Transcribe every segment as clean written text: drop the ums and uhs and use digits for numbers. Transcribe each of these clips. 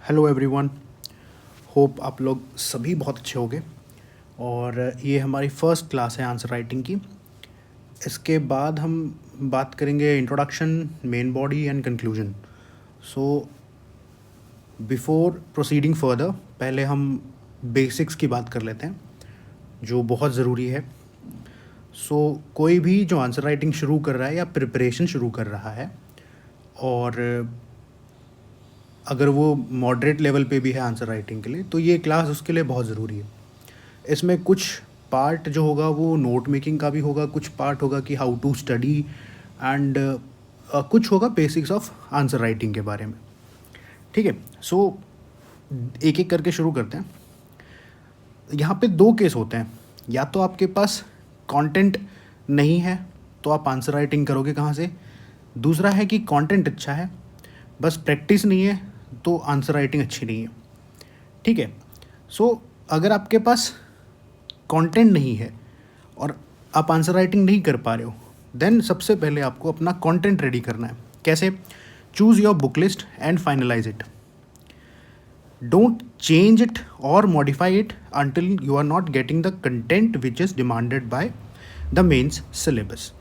Hello everyone. Hope आप लोग सभी बहुत अच्छे होंगे। और ये हमारी फर्स्ट क्लास है आंसर राइटिंग की। इसके बाद हम बात करेंगे introduction, main body and conclusion. So before proceeding further, पहले हम बेसिक्स की बात कर लेते हैं जो बहुत ज़रूरी है। कोई भी जो आंसर राइटिंग शुरू कर रहा है या प्रिपरेशन शुरू कर रहा है, और अगर वो मॉडरेट लेवल पे भी है आंसर राइटिंग के लिए, तो ये क्लास उसके लिए बहुत ज़रूरी है। इसमें कुछ पार्ट जो होगा वो नोट मेकिंग का भी होगा, कुछ पार्ट होगा कि हाउ टू स्टडी, एंड कुछ होगा बेसिक्स ऑफ आंसर राइटिंग के बारे में। ठीक है, एक एक करके शुरू करते हैं। यहाँ पे दो केस होते हैं। या तो आपके पास कंटेंट नहीं है तो आप आंसर राइटिंग करोगे कहाँ से। दूसरा है कि कंटेंट अच्छा है, बस प्रैक्टिस नहीं है, तो आंसर राइटिंग अच्छी नहीं है। ठीक है, अगर आपके पास कंटेंट नहीं है और आप आंसर राइटिंग नहीं कर पा रहे हो, देन सबसे पहले आपको अपना कंटेंट रेडी करना है। कैसे? Choose your book list and finalise it. Don't change it और modify it until you are not getting the content which is demanded by the mains syllabus.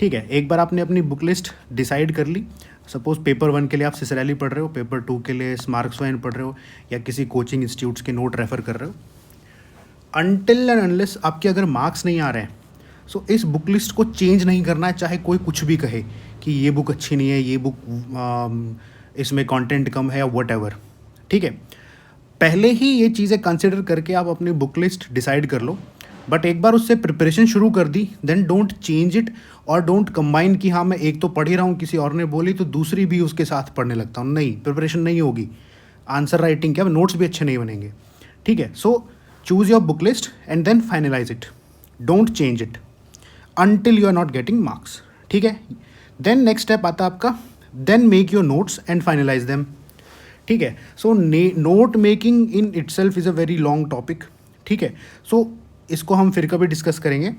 ठीक है, एक बार आपने अपनी बुक लिस्ट डिसाइड कर ली। सपोज़ पेपर 1 के लिए आप सिसरैली पढ़ रहे हो, पेपर 2 के लिए स्मार्क स्वैन पढ़ रहे हो, या किसी कोचिंग इंस्टीट्यूट्स के नोट रेफ़र कर रहे हो। अनटिल एंड अनलेस आपके अगर मार्क्स नहीं आ रहे हैं, इस बुक लिस्ट को चेंज नहीं करना है, चाहे कोई कुछ भी कहे कि ये बुक अच्छी नहीं है, ये बुक इसमें कंटेंट कम है, या वट। ठीक है, पहले ही ये चीज़ें कंसिडर करके आप अपनी बुक लिस्ट डिसाइड कर लो। बट एक बार उससे प्रिपरेशन शुरू कर दी, देन डोंट चेंज इट, और डोंट कंबाइन कि हाँ मैं एक तो पढ़ ही रहा हूँ, किसी और ने बोली तो दूसरी भी उसके साथ पढ़ने लगता हूँ। नहीं, प्रिपरेशन नहीं होगी। आंसर राइटिंग क्या, नोट्स भी अच्छे नहीं बनेंगे। ठीक है, choose your book list and then finalise it. Don't change it until you are not getting marks। ठीक है, देन नेक्स्ट स्टेप आता है आपका, then make your notes and finalise them. ठीक है, note making in itself is a very long topic. ठीक है, इसको हम फिर कभी डिस्कस करेंगे।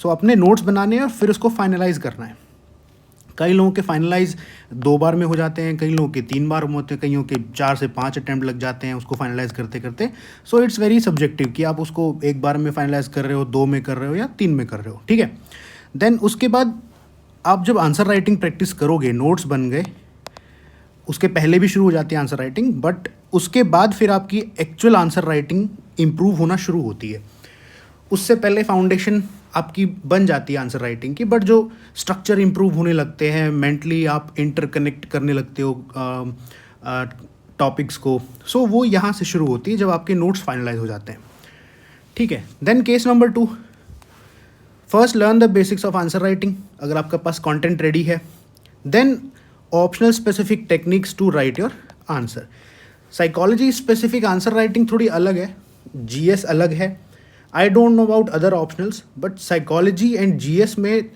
अपने नोट्स बनाने हैं और फिर उसको फाइनलाइज करना है। कई लोगों के फाइनलाइज 2 बार में हो जाते हैं, कई लोगों के 3 बार में होते हैं, कईयों के 4 से 5 अटैम्प्ट लग जाते हैं उसको फाइनलाइज करते करते। इट्स वेरी सब्जेक्टिव कि आप उसको 1 बार में फाइनलाइज कर रहे हो, 2 में कर रहे हो, या 3 में कर रहे हो। ठीक है, देन उसके बाद आप जब आंसर राइटिंग प्रैक्टिस करोगे, नोट्स बन गए, उसके पहले भी शुरू हो जाती है आंसर राइटिंग, बट उसके बाद फिर आपकी एक्चुअल आंसर राइटिंग इम्प्रूव होना शुरू होती है। उससे पहले फाउंडेशन आपकी बन जाती है आंसर राइटिंग की, बट जो स्ट्रक्चर इम्प्रूव होने लगते हैं, मेंटली आप इंटरकनेक्ट करने लगते हो टॉपिक्स को, वो यहाँ से शुरू होती है जब आपके नोट्स फाइनलाइज हो जाते हैं। ठीक है, then case number 2, first learn the basics of answer writing. अगर आपके पास कंटेंट रेडी है, then optional specific techniques to write your answer. Psychology specific answer writing थोड़ी अलग है, जीएस अलग है। I don't know about other optionals, but psychology and GS में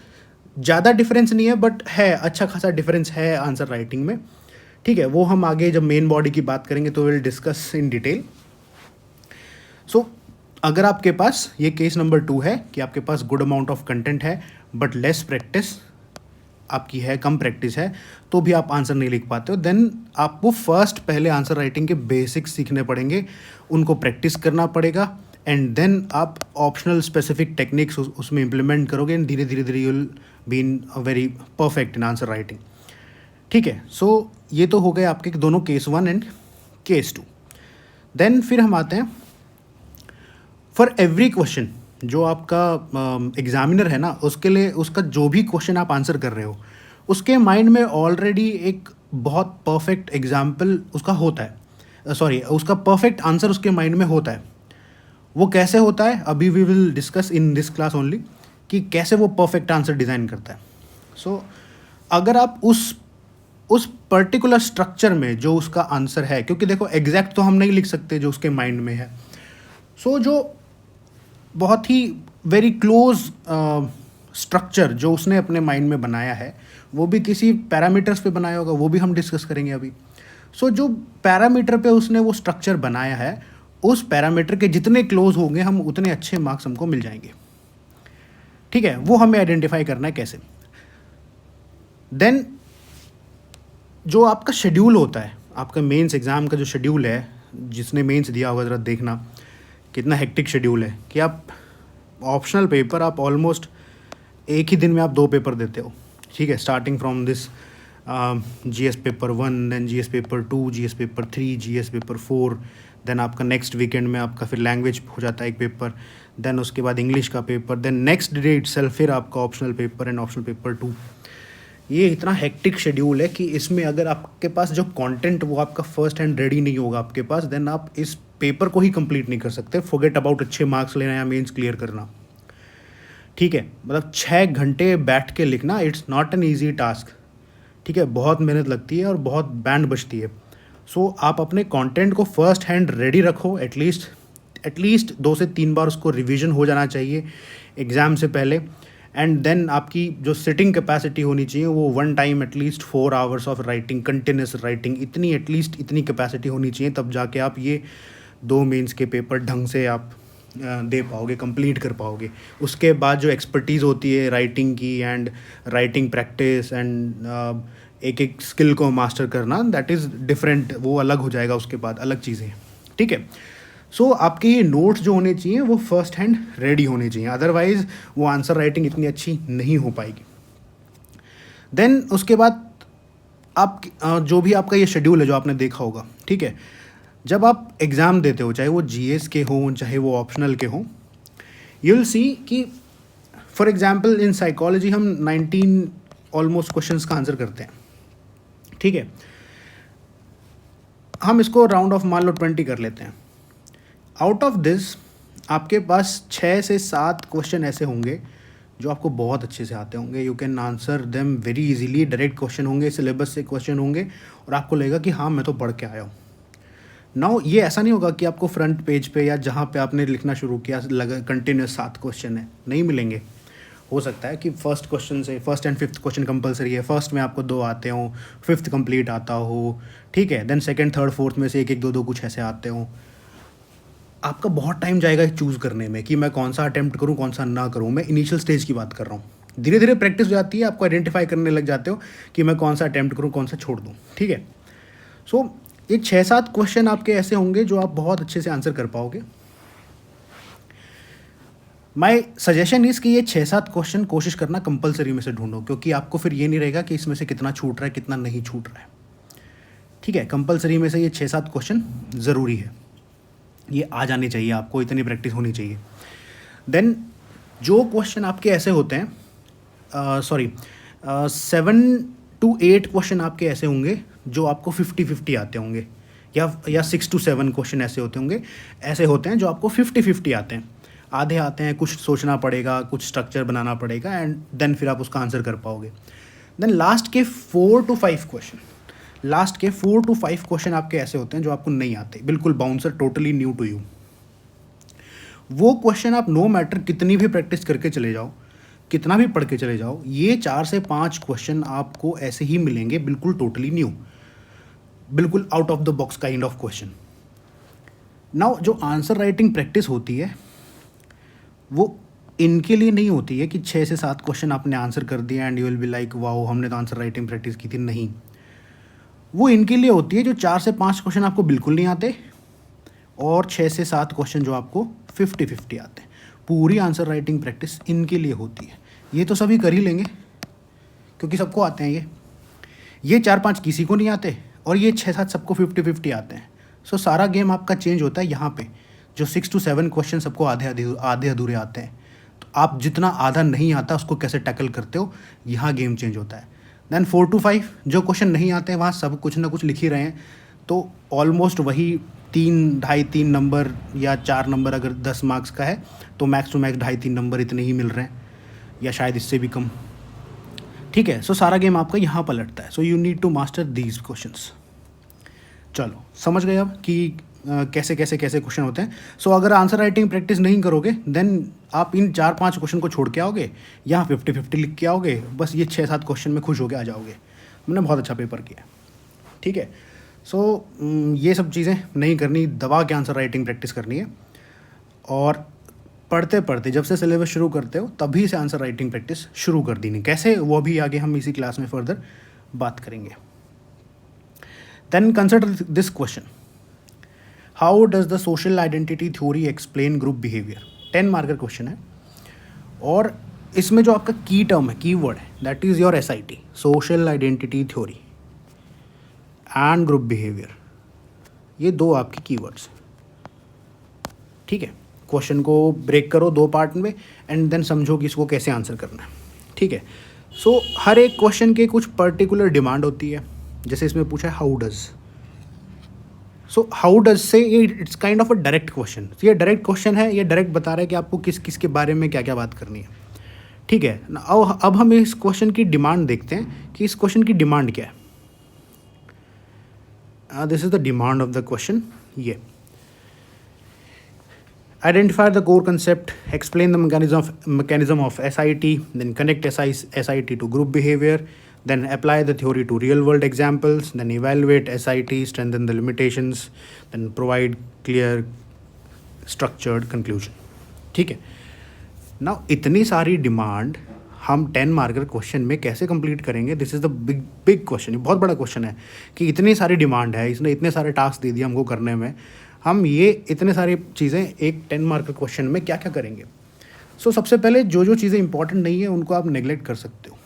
ज़्यादा डिफरेंस नहीं है, बट है अच्छा खासा डिफरेंस है आंसर राइटिंग में। ठीक है, वो हम आगे जब मेन बॉडी की बात करेंगे तो विल डिस्कस इन डिटेल। अगर आपके पास ये केस नंबर 2 है कि आपके पास गुड अमाउंट ऑफ कंटेंट है बट लेस प्रैक्टिस आपकी है, कम प्रैक्टिस है, तो भी आप आंसर नहीं लिख पाते हो, देन आपको फर्स्ट पहले आंसर राइटिंग के बेसिक्स सीखने पड़ेंगे, उनको प्रैक्टिस करना पड़ेगा, एंड देन आप ऑप्शनल स्पेसिफिक टेक्निक्स उसमें इम्प्लीमेंट करोगे, एंड धीरे धीरे धीरे you will be in a very perfect in answer writing. ठीक है, ये तो हो गए आपके दोनों केस 1 एंड केस 2। देन फिर हम आते हैं फॉर एवरी क्वेश्चन। जो आपका एग्जामिनर है ना, उसके लिए उसका जो भी क्वेश्चन आप आंसर कर रहे हो, उसके माइंड में ऑलरेडी एक बहुत परफेक्ट एग्जाम्पल उसका होता है, उसका परफेक्ट आंसर उसके माइंड में होता है। वो कैसे होता है, अभी we will discuss in this class only कि कैसे वो परफेक्ट आंसर डिज़ाइन करता है। अगर आप उस पर्टिकुलर स्ट्रक्चर में जो उसका आंसर है, क्योंकि देखो एग्जैक्ट तो हम नहीं लिख सकते जो उसके माइंड में है, जो बहुत ही वेरी क्लोज स्ट्रक्चर जो उसने अपने माइंड में बनाया है, वो भी किसी पैरामीटर्स पे बनाया होगा, वो भी हम डिस्कस करेंगे अभी। जो पैरामीटर पे उसने वो स्ट्रक्चर बनाया है, उस पैरामीटर के जितने क्लोज होंगे हम उतने अच्छे मार्क्स हमको मिल जाएंगे। ठीक है, वो हमें आइडेंटिफाई करना है कैसे। देन जो आपका शेड्यूल होता है, आपका मेंस एग्ज़ाम का जो शेड्यूल है, जिसने मेंस दिया होगा ज़रा देखना कितना हेक्टिक शेड्यूल है कि आप ऑप्शनल पेपर आप ऑलमोस्ट एक ही दिन में आप 2 पेपर देते हो, ठीक है, starting from this GS paper 1, then GS paper 2, GS paper 3, GS paper 4, then आपका नेक्स्ट वीकेंड में आपका फिर लैंग्वेज हो जाता है एक पेपर, देन उसके बाद इंग्लिश का paper, then next day itself फिर आपका optional paper and optional paper 2। ये इतना हेक्टिक शेड्यूल है कि इसमें अगर आपके पास जो कंटेंट वो आपका फर्स्ट हैंड रेडी नहीं होगा आपके पास, देन आप इस पेपर को ही कंप्लीट नहीं कर सकते। फॉरगेट अबाउट अच्छे मार्क्स लेना या मेंस क्लियर करना, ठीक है। मतलब 6 घंटे बैठ के लिखना, it's not an easy task, ठीक है, बहुत मेहनत लगती है और बहुत बैंड बजती है। सो आप अपने कंटेंट को फर्स्ट हैंड रेडी रखो, एटलीस्ट 2 से 3 बार उसको रिवीजन हो जाना चाहिए एग्ज़ाम से पहले। एंड देन आपकी जो सिटिंग कैपेसिटी होनी चाहिए वो one time at least 4 hours of writing, continuous writing, इतनी एटलीस्ट इतनी कैपेसिटी होनी चाहिए, तब जाके आप ये 2 मेंस के पेपर ढंग से आप दे पाओगे, कंप्लीट कर पाओगे। उसके बाद जो एक्सपर्टीज़ होती है राइटिंग की एंड राइटिंग प्रैक्टिस एंड एक एक स्किल को मास्टर करना, दैट इज़ डिफरेंट, वो अलग हो जाएगा उसके बाद, अलग चीज़ें, ठीक है। सो आपके ये नोट्स जो होने चाहिए वो फर्स्ट हैंड रेडी होने चाहिए, अदरवाइज़ वो आंसर राइटिंग इतनी अच्छी नहीं हो पाएगी। देन उसके बाद आप जो भी आपका ये शेड्यूल है जो आपने देखा होगा, ठीक है, जब आप एग्ज़ाम देते हो, चाहे वो जीएस के हों चाहे वो ऑप्शनल के हों, यू विल सी कि फॉर एग्जांपल इन साइकोलॉजी हम 19 ऑलमोस्ट क्वेश्चंस का आंसर करते हैं, ठीक है। हम इसको राउंड ऑफ मान लो 20 कर लेते हैं। आउट ऑफ दिस आपके पास 6 से 7 क्वेश्चन ऐसे होंगे जो आपको बहुत अच्छे से आते होंगे, you can answer them very easily, direct question होंगे, सिलेबस से क्वेश्चन होंगे और आपको लगेगा कि हाँ मैं तो पढ़ के आया हूँ। नाउ ये ऐसा नहीं होगा कि आपको फ्रंट पेज पे या जहाँ पे आपने लिखना शुरू किया लगा कंटिन्यूस 7 क्वेश्चन है, नहीं मिलेंगे। हो सकता है कि फर्स्ट क्वेश्चन से first and fifth question compulsory है, फर्स्ट में आपको 2 आते हों, फिफ्थ कंप्लीट आता हो, ठीक है, देन सेकंड थर्ड फोर्थ में से एक एक दो कुछ ऐसे आते हों। आपका बहुत टाइम जाएगा चूज़ करने में कि मैं कौन सा अटैम्प्ट करूँ कौन सा ना करूँ। मैं इनिशियल स्टेज की बात कर रहा हूँ, धीरे धीरे प्रैक्टिस हो जाती है, आपको आइडेंटिफाई करने लग जाते हो कि मैं कौन सा अटैम्प्ट करूँ कौन सा छोड़ दूँ, ठीक है। सो ये 6-7 क्वेश्चन आपके ऐसे होंगे जो आप बहुत अच्छे से आंसर कर पाओगे। माय सजेशन इज़ कि ये 6-7 क्वेश्चन कोशिश करना कंपलसरी में से ढूंढो, क्योंकि आपको फिर ये नहीं रहेगा कि इसमें से कितना छूट रहा है कितना नहीं छूट रहा है, ठीक है। कंपलसरी में से ये 6-7 क्वेश्चन ज़रूरी है, ये आ जाने चाहिए आपको, इतनी प्रैक्टिस होनी चाहिए। देन जो क्वेश्चन आपके ऐसे होते हैं 7 to 8 क्वेश्चन आपके ऐसे होंगे जो आपको 50-50 आते होंगे, या 6 to 7 क्वेश्चन ऐसे होते हैं जो आपको 50-50 आते हैं। आधे आते हैं, कुछ सोचना पड़ेगा, कुछ स्ट्रक्चर बनाना पड़ेगा एंड देन फिर आप उसका आंसर कर पाओगे। देन लास्ट के 4 to 5 क्वेश्चन आपके ऐसे होते हैं जो आपको नहीं आते, बिल्कुल bouncer, totally new to you. वो क्वेश्चन आप नो मैटर कितनी भी प्रैक्टिस करके चले जाओ, कितना भी पढ़ के चले जाओ, ये 4 से 5 क्वेश्चन आपको ऐसे ही मिलेंगे, बिल्कुल टोटली न्यू, बिल्कुल out of the box kind of question. Now जो आंसर राइटिंग प्रैक्टिस होती है वो इनके लिए नहीं होती है कि 6 से 7 क्वेश्चन आपने आंसर कर दिया and you will be like wow हमने तो आंसर राइटिंग प्रैक्टिस की थी। नहीं, वो इनके लिए होती है जो 4 से 5 क्वेश्चन आपको बिल्कुल नहीं आते और 6 से 7 क्वेश्चन जो आपको 50-50 आते हैं। पूरी आंसर राइटिंग प्रैक्टिस इनके लिए होती है। ये तो सभी कर ही लेंगे क्योंकि सबको आते हैं ये 4-5 किसी को नहीं आते और ये 6-7 सबको 50-50 आते हैं। सो सारा गेम आपका चेंज होता है यहाँ पे, जो 6 to 7 क्वेश्चन सबको आधे अधूरे आते हैं, तो आप जितना आधा नहीं आता उसको कैसे टैकल करते हो, यहाँ गेम चेंज होता है। देन 4 to 5 जो क्वेश्चन नहीं आते हैं वहाँ सब कुछ ना कुछ लिख ही रहे हैं, तो ऑलमोस्ट वही 3-2.5-3 नंबर या 4 नंबर अगर 10 मार्क्स का है तो मैक्स टू मैक्स 2.5-3 नंबर इतने ही मिल रहे हैं या शायद इससे भी कम, ठीक है। सो सारा गेम आपका यहाँ पलटता है। So you need to master these questions. चलो समझ गए अब कि कैसे क्वेश्चन होते हैं। सो अगर आंसर राइटिंग प्रैक्टिस नहीं करोगे देन आप इन 4-5 क्वेश्चन को छोड़ के आओगे, यहाँ 50-50 लिख के आओगे, बस ये 6-7 क्वेश्चन में खुश होके आ जाओगे, मैंने बहुत अच्छा पेपर किया, ठीक है। सो ये सब चीज़ें नहीं करनी, दबा के आंसर राइटिंग प्रैक्टिस करनी है और पढ़ते पढ़ते जब से सिलेबस शुरू करते हो तभी से आंसर राइटिंग प्रैक्टिस शुरू कर देनी। कैसे, वो भी आगे हम इसी क्लास में फर्दर बात करेंगे। Then consider this question, how does the social identity theory explain group behaviour. 10 marker question है, और इसमें जो आपका की टर्म है, की वर्ड है, that is your SIT, social identity theory and group behaviour. ये दो आपके कीवर्ड्स हैं, ठीक है। क्वेश्चन को ब्रेक करो 2 पार्ट में एंड देन समझो कि इसको कैसे आंसर करना है, ठीक है। सो हर एक क्वेश्चन के कुछ पर्टिकुलर डिमांड होती है। जैसे इसमें पूछा है how does, so how does से ये it's kind of a direct question. ये डायरेक्ट क्वेश्चन है, ये डायरेक्ट बता रहा है कि आपको किस किस के बारे में क्या क्या बात करनी है, ठीक है। अब हम इस क्वेश्चन की डिमांड देखते हैं कि इस क्वेश्चन की डिमांड क्या है। This is the demand of the question. ये identify the core concept, explain the mechanism of SIT, then connect SIT to group behavior, then apply the theory to real world examples, then evaluate SIT, strengthen the limitations, then provide clear structured conclusion, ठीक है। Now इतनी सारी demand हम 10 marker question में कैसे complete करेंगे? This is the big question. ये बहुत बड़ा क्वेश्चन है कि इतनी सारी डिमांड है, इसने इतने सारे टास्क दे दिए हमको करने में, हम ये इतने सारी चीज़ें एक 10 मार्कर क्वेश्चन में क्या क्या करेंगे। सो सबसे पहले जो चीज़ें इंपॉर्टेंट नहीं है उनको आप नेग्लेक्ट कर सकते हो।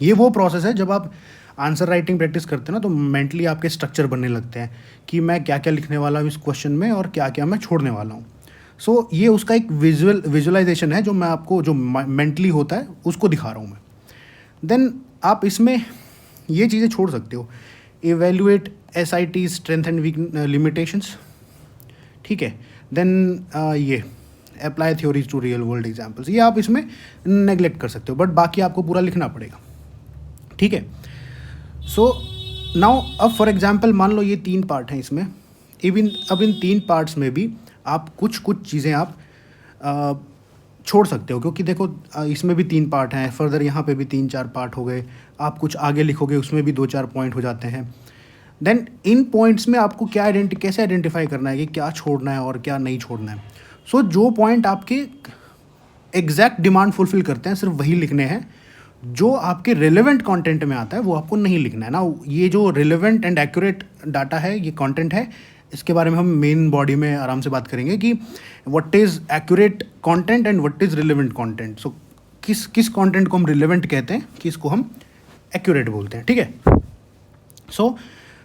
ये वो प्रोसेस है जब आप आंसर राइटिंग प्रैक्टिस करते हो ना, तो मेंटली आपके स्ट्रक्चर बनने लगते हैं कि मैं क्या क्या लिखने वाला हूँ इस क्वेश्चन में और क्या क्या मैं छोड़ने वाला हूँ। सो ये उसका एक विजुअलाइजेशन है जो मैं आपको, जो मेंटली होता है उसको दिखा रहा हूँ मैं। देन आप इसमें ये चीज़ें छोड़ सकते हो। Evaluate SIT strength and weak limitations, ठीक है। देन ये apply theories to real world examples, ये आप इसमें नेग्लेक्ट कर सकते हो, बट बाकी आपको पूरा लिखना पड़ेगा, ठीक है। सो नाउ अब फॉर एग्जाम्पल मान लो ये 3 पार्ट हैं इसमें। अब इन 3 पार्ट्स में भी आप कुछ चीज़ें आप छोड़ सकते हो, क्योंकि देखो इसमें भी 3 पार्ट हैं, फर्दर यहाँ पे भी 3-4 पार्ट हो गए। आप कुछ आगे लिखोगे उसमें भी 2-4 पॉइंट हो जाते हैं। देन इन पॉइंट्स में आपको कैसे आइडेंटिफाई करना है कि क्या छोड़ना है और क्या नहीं छोड़ना है। सो जो पॉइंट आपके एग्जैक्ट डिमांड फुलफिल करते हैं सिर्फ वही लिखने हैं। जो आपके रिलेवेंट कंटेंट में आता है वो आपको नहीं लिखना है ना। ये जो रिलेवेंट एंड एक्यूरेट डाटा है, ये कंटेंट है, इसके बारे में हम मेन बॉडी में आराम से बात करेंगे कि what is accurate content and what is relevant content. So किस कंटेंट को हम रिलेवेंट कहते हैं, किसको हम एक्यूरेट बोलते हैं, ठीक है। सो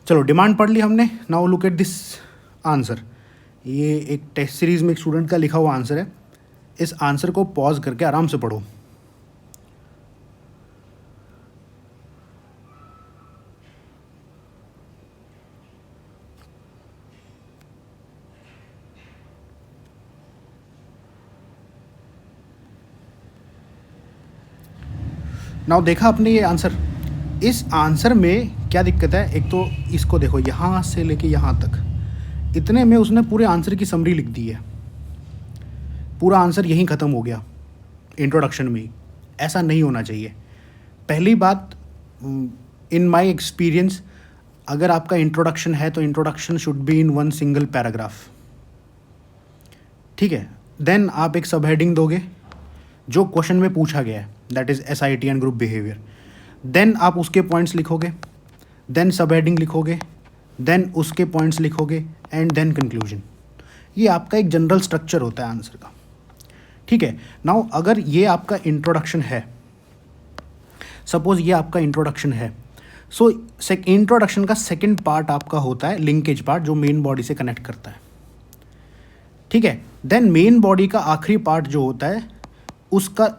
चलो डिमांड पढ़ ली हमने। Now look at this answer. ये एक टेस्ट सीरीज में एक स्टूडेंट का लिखा हुआ आंसर है। इस आंसर को पॉज करके आराम से पढ़ो। नाउ देखा आपने ये आंसर। इस आंसर में क्या दिक्कत है? एक तो इसको देखो, यहाँ से लेके यहाँ तक इतने में उसने पूरे आंसर की समरी लिख दी है। पूरा आंसर यहीं ख़त्म हो गया इंट्रोडक्शन में ही। ऐसा नहीं होना चाहिए। पहली बात, इन माय एक्सपीरियंस, अगर आपका इंट्रोडक्शन है तो introduction should be in 1 single paragraph, ठीक है। देन आप एक सब हेडिंग दोगे जो क्वेश्चन में पूछा गया है, that is SIT and group behaviour. Then आप उसके पॉइंट्स लिखोगे, देन सब हेडिंग लिखोगे, देन उसके पॉइंट्स लिखोगे एंड देन कंक्लूजन। ये आपका एक जनरल स्ट्रक्चर होता है आंसर का, ठीक है। नाउ अगर ये आपका इंट्रोडक्शन है, सपोज ये आपका इंट्रोडक्शन है, सो इंट्रोडक्शन का सेकंड पार्ट आपका होता है लिंकेज पार्ट, जो मेन बॉडी से कनेक्ट करता है, ठीक है। देन मेन बॉडी का आखिरी पार्ट जो होता है, उसका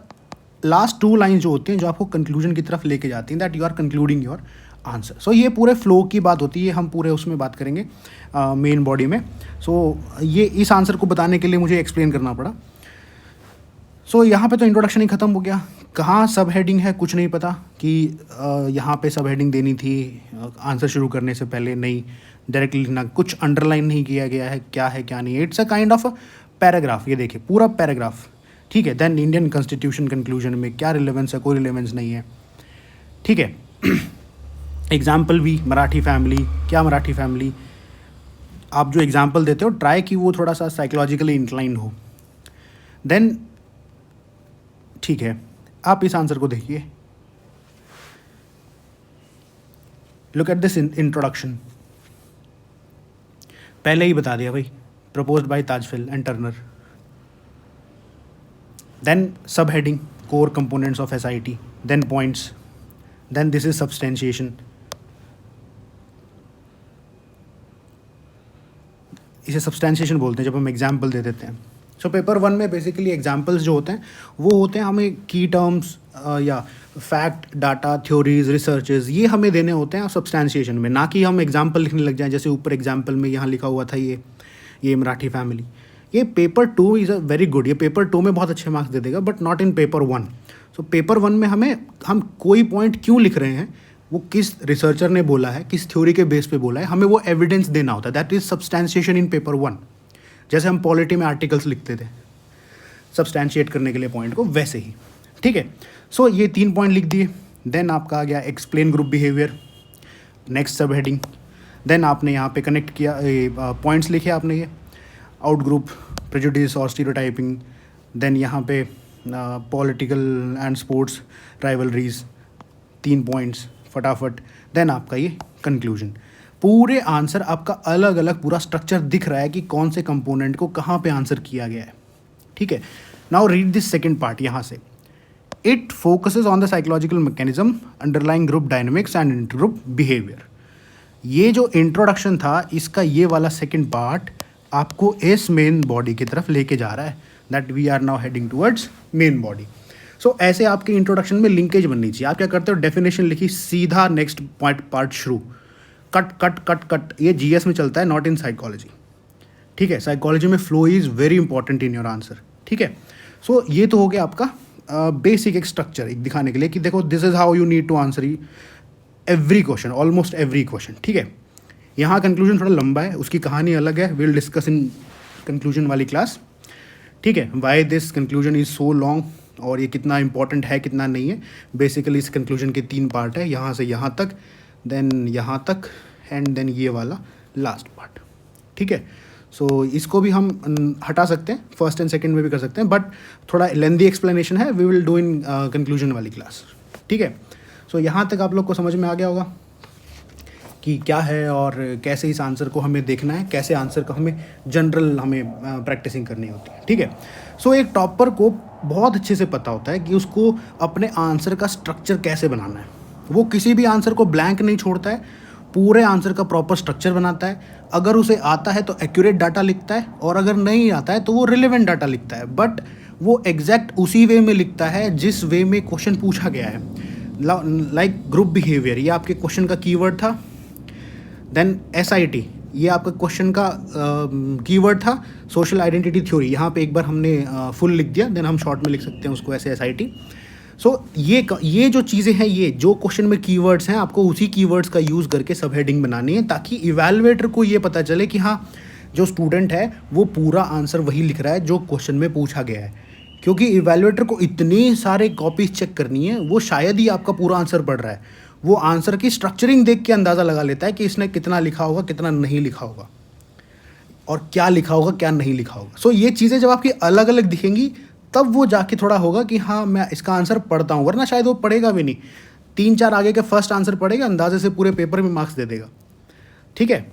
लास्ट 2 लाइन जो होती हैं, जो आपको कंक्लूजन की तरफ लेके जाती हैं, that you are concluding your answer. So ये पूरे फ्लो की बात होती है, हम पूरे उसमें बात करेंगे मेन बॉडी में। सो ये इस आंसर को बताने के लिए मुझे एक्सप्लेन करना पड़ा। सो यहाँ पे तो इंट्रोडक्शन ही ख़त्म हो गया। कहाँ सब हेडिंग है कुछ नहीं पता कि यहाँ पे सब हेडिंग देनी थी आंसर शुरू करने से पहले, नहीं, डायरेक्टली लिखना, कुछ अंडरलाइन नहीं किया गया है क्या है क्या नहीं है। It's a kind of paragraph, ये देखिए पूरा पैराग्राफ, ठीक है। देन इंडियन कॉन्स्टिट्यूशन कंक्लूजन में क्या रिलेवेंस है, कोई रिलेवेंस नहीं है, ठीक है। एग्जाम्पल भी, मराठी फैमिली, क्या मराठी फैमिली, आप जो एग्जाम्पल देते हो ट्राई कि वो थोड़ा सा साइकोलॉजिकली इंक्लाइंड हो। देन ठीक है, आप इस आंसर को देखिए, लुक एट दिस इंट्रोडक्शन। पहले ही बता दिया भाई, proposed by Tajfel and Turner. Then subheading, core components of SIT, then points, then this is substantiation. इसे सब्सटैंशिएशन बोलते हैं जब हम एग्जाम्पल दे देते हैं. सो पेपर 1 में बेसिकली एग्जाम्पल्स जो होते हैं वो होते हैं हमें की टर्म्स या फैक्ट, डाटा, थ्योरीज, रिसर्चेज, ये हमें देने होते हैं सब्सटैंशिएशन में, ना कि हम एग्जाम्पल लिखने लग जाएं. जैसे ऊपर एग्जाम्पल में यहाँ लिखा हुआ था ये मराठी फैमिली. ये paper 2 is a very good, ये पेपर 2 में बहुत अच्छे मार्क्स दे देगा, but not in paper 1. So paper 1 में हम कोई पॉइंट क्यों लिख रहे हैं, वो किस रिसर्चर ने बोला है, किस थ्योरी के बेस पे बोला है, हमें वो एविडेंस देना होता है. That is substantiation in paper 1. जैसे हम पॉलिटी में आर्टिकल्स लिखते थे सब्सटैंशिएट करने के लिए पॉइंट को, वैसे ही. ठीक है. सो ये 3 पॉइंट लिख दिए. देन आपका आ गया एक्सप्लेन ग्रुप बिहेवियर, नेक्स्ट सब हेडिंग. देन आपने यहाँ पे कनेक्ट किया, पॉइंट्स लिखे आपने, ये आउट ग्रुप, प्रेजुडिस और स्टीरियोटाइपिंग. देन यहाँ पे political and sports rivalries, 3 points फटाफट. देन आपका ये कंक्लूजन. पूरे आंसर आपका अलग अलग पूरा स्ट्रक्चर दिख रहा है कि कौन से कंपोनेंट को कहाँ पे आंसर किया गया है. ठीक है. Now read this second part. यहाँ से it focuses on the psychological mechanism underlying group dynamics and intergroup behaviour. ये जो इंट्रोडक्शन था इसका ये वाला सेकेंड पार्ट आपको इस मेन बॉडी की तरफ लेके जा रहा है. That we are now heading towards main body. So ऐसे आपके इंट्रोडक्शन में लिंकेज बननी चाहिए. आप क्या करते हो, डेफिनेशन लिखी, सीधा नेक्स्ट पार्ट शुरू, कट कट कट कट. ये जीएस में चलता है, नॉट इन साइकोलॉजी. ठीक है. साइकोलॉजी में flow is very important in your answer. ठीक है. सो ये तो हो गया आपका बेसिक एक स्ट्रक्चर एक दिखाने के लिए कि देखो this is how you need to answer every question, almost every question. ठीक है. यहाँ कंक्लूजन थोड़ा लंबा है, उसकी कहानी अलग है, विल डिस्कस इन कंक्लूजन वाली क्लास. ठीक है. Why this conclusion is so long और ये कितना इंपॉर्टेंट है कितना नहीं है. बेसिकली इस कंक्लूजन के 3 पार्ट है, यहाँ से यहाँ तक, देन यहाँ तक, एंड देन ये वाला लास्ट पार्ट. ठीक है. सो इसको भी हम हटा सकते हैं, फर्स्ट एंड सेकंड में भी कर सकते हैं, बट थोड़ा लेंदी एक्सप्लेनेशन है, we will do in conclusion वाली क्लास. ठीक है. सो यहाँ तक आप लोग को समझ में आ गया होगा कि क्या है और कैसे इस आंसर को हमें देखना है, कैसे आंसर को हमें जनरल प्रैक्टिसिंग करनी होती है. ठीक है. सो एक टॉपर को बहुत अच्छे से पता होता है कि उसको अपने आंसर का स्ट्रक्चर कैसे बनाना है. वो किसी भी आंसर को ब्लैंक नहीं छोड़ता है, पूरे आंसर का प्रॉपर स्ट्रक्चर बनाता है. अगर उसे आता है तो एक्यूरेट डाटा लिखता है, और अगर नहीं आता है तो वो रिलेवेंट डाटा लिखता है, बट वो एग्जैक्ट उसी वे में लिखता है जिस वे में क्वेश्चन पूछा गया है. लाइक ग्रुप बिहेवियर, ये आपके क्वेश्चन का कीवर्ड था. देन SIT, ये आपका क्वेश्चन का कीवर्ड था. सोशल आइडेंटिटी थ्योरी, यहाँ पे एक बार हमने फुल लिख दिया, देन हम शॉर्ट में लिख सकते हैं उसको ऐसे SIT. सो ये जो चीज़ें हैं, ये जो क्वेश्चन में कीवर्ड्स हैं, आपको उसी कीवर्ड्स का यूज़ करके सब हेडिंग बनानी है, ताकि इवैल्यूएटर को ये पता चले कि हाँ जो स्टूडेंट है वो पूरा आंसर वही लिख रहा है जो क्वेश्चन में पूछा गया है. क्योंकि इवैल्यूएटर को इतनी सारे कॉपीज चेक करनी है, वो शायद ही आपका पूरा आंसर पढ़ रहा है. वो आंसर की स्ट्रक्चरिंग देख के अंदाज़ा लगा लेता है कि इसने कितना लिखा होगा, कितना नहीं लिखा होगा, और क्या लिखा होगा क्या नहीं लिखा होगा. सो ये चीज़ें जब आपकी अलग अलग दिखेंगी तब वो जाके थोड़ा होगा कि हाँ मैं इसका आंसर पढ़ता हूँ, वरना शायद वो पढ़ेगा भी नहीं. 3-4 आगे के फर्स्ट आंसर पढ़ेगा, अंदाजे से पूरे पेपर में मार्क्स दे देगा. ठीक है.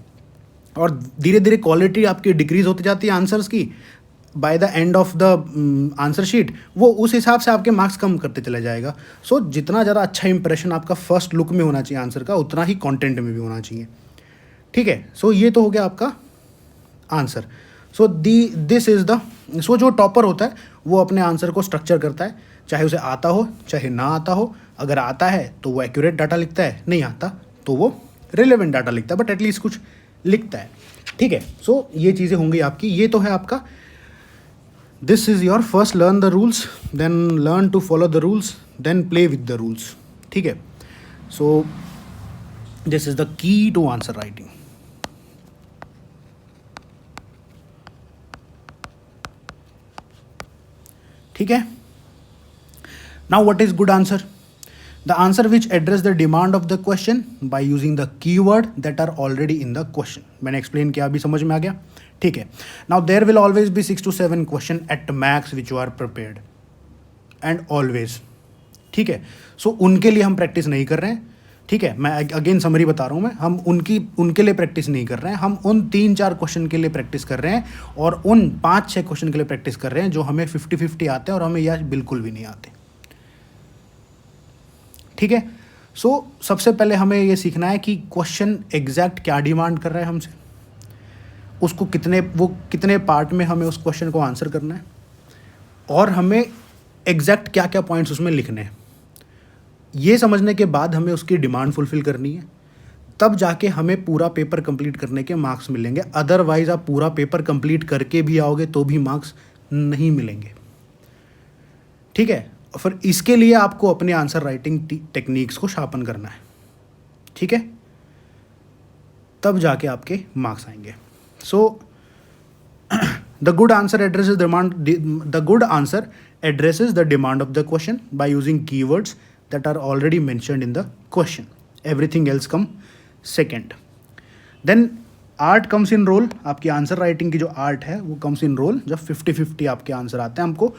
और धीरे धीरे क्वालिटी आपकी डिक्रीज होती जाती है आंसर्स की. By the end of the answer sheet वो उस हिसाब से आपके मार्क्स कम करते चला जाएगा. सो जितना ज़्यादा अच्छा इंप्रेशन आपका फर्स्ट लुक में होना चाहिए आंसर का, उतना ही कंटेंट में भी होना चाहिए. ठीक है. सो ये तो हो गया आपका answer. So this is the जो टॉपर होता है वो अपने आंसर को स्ट्रक्चर करता है, चाहे उसे आता हो चाहे ना आता हो. अगर आता है तो वो एक्यूरेट डाटा लिखता है, नहीं आता तो वो रिलेवेंट डाटा लिखता है, बट एटलीस्ट कुछ लिखता है. ठीक है. सो ये चीज़ें होंगी आपकी. ये तो है आपका, this is your first learn the rules, then learn to follow the rules, then play with the rules. ठीक है. So this is the key to answer writing. ठीक है. Now what is good answer? The answer which address the demand of the question by using the keyword that are already in the question. मैंने explain किया, अभी समझ में आ गया. ठीक है. Now there will always be 6 to 7 question at max which you are prepared, and always. ठीक है. सो उनके लिए हम प्रैक्टिस नहीं कर रहे हैं. ठीक है, मैं अगेन समरी बता रहा हूँ, मैं हम उनके लिए प्रैक्टिस नहीं कर रहे हैं, हम उन 3-4 क्वेश्चन के लिए प्रैक्टिस कर रहे हैं और उन 5-6 क्वेश्चन के लिए प्रैक्टिस कर रहे हैं जो हमें 50-50 आते हैं और हमें यह बिल्कुल भी नहीं आते। ठीक है, सो सबसे पहले हमें ये सीखना है कि क्वेश्चन एग्जैक्ट क्या डिमांड कर रहा है हमसे, उसको कितने पार्ट में हमें उस क्वेश्चन को आंसर करना है और हमें एग्जैक्ट क्या क्या पॉइंट्स उसमें लिखने हैं। ये समझने के बाद हमें उसकी डिमांड फुलफिल करनी है, तब जाके हमें पूरा पेपर कंप्लीट करने के मार्क्स मिलेंगे। अदरवाइज आप पूरा पेपर कंप्लीट करके भी आओगे तो भी मार्क्स नहीं मिलेंगे। ठीक है, फिर इसके लिए आपको अपने आंसर राइटिंग टेक्निक्स को शार्पन करना है। ठीक है, तब जाके आपके मार्क्स आएंगे। So the good answer addresses the demand of the question by using keywords that are already mentioned in the question. Everything else come second. Then art comes in role. आपकी answer writing की जो art है वो comes in role जब 50-50 आपके answer आते हैं हमको